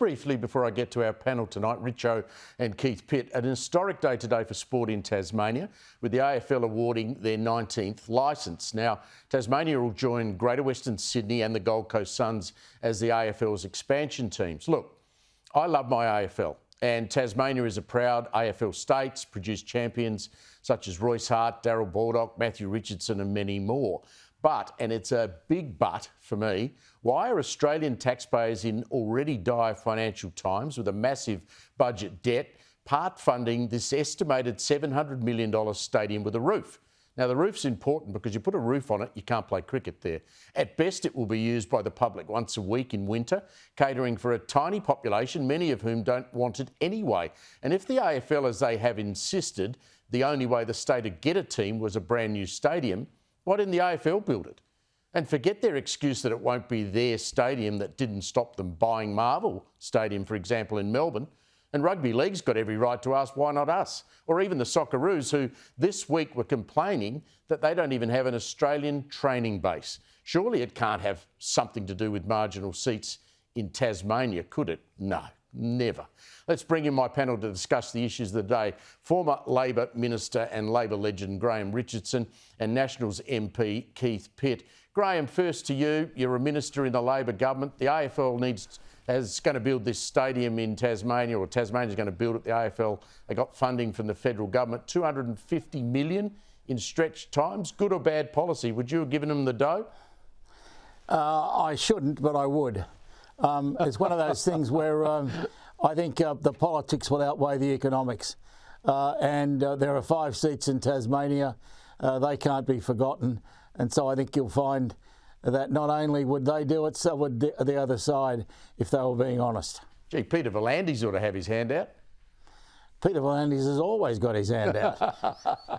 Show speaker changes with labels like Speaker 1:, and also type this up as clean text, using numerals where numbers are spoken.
Speaker 1: briefly before I get to our panel tonight, Richo and Keith Pitt. An historic day today for sport in Tasmania, with the AFL awarding their 19th licence. Now, Tasmania will join Greater Western Sydney and the Gold Coast Suns as the AFL's expansion teams. Look, I love my AFL. And Tasmania is a proud AFL state, it's produced champions such as Royce Hart, Darryl Baldock, Matthew Richardson and many more. But, and it's a big but for me, why are Australian taxpayers in already dire financial times with a massive budget debt part funding this estimated $700 million stadium with a roof? Now, the roof's important because you put a roof on it, you can't play cricket there. At best, it will be used by the public once a week in winter, catering for a tiny population, many of whom don't want it anyway. And if the AFL, as they have insisted, the only way the state would get a team was a brand new stadium, why didn't the AFL build it? And forget their excuse that it won't be their stadium that didn't stop them buying Marvel Stadium, for example, in Melbourne. And Rugby League's got every right to ask, why not us? Or even the Socceroos, who this week were complaining that they don't even have an Australian training base. Surely it can't have something to do with marginal seats in Tasmania, could it? No, never. Let's bring in my panel to discuss the issues of the day. Former Labor Minister and Labor legend Graham Richardson and Nationals MP Keith Pitt. Graham, first to you. You're a minister in the Labor government. The AFL is going to build this stadium in Tasmania, or Tasmania's going to build it. The AFL, they got funding from the federal government, $250 million in stretched times. Good or bad policy? Would you have given them the dough?
Speaker 2: I shouldn't, but I would. It's one of those things where I think the politics will outweigh the economics. And there are 5 seats in Tasmania. They can't be forgotten. And so I think you'll find that not only would they do it, so would the other side, if they were being honest.
Speaker 1: Gee, Peter V'landys ought to have his hand out.
Speaker 2: Peter V'landys has always got his hand out.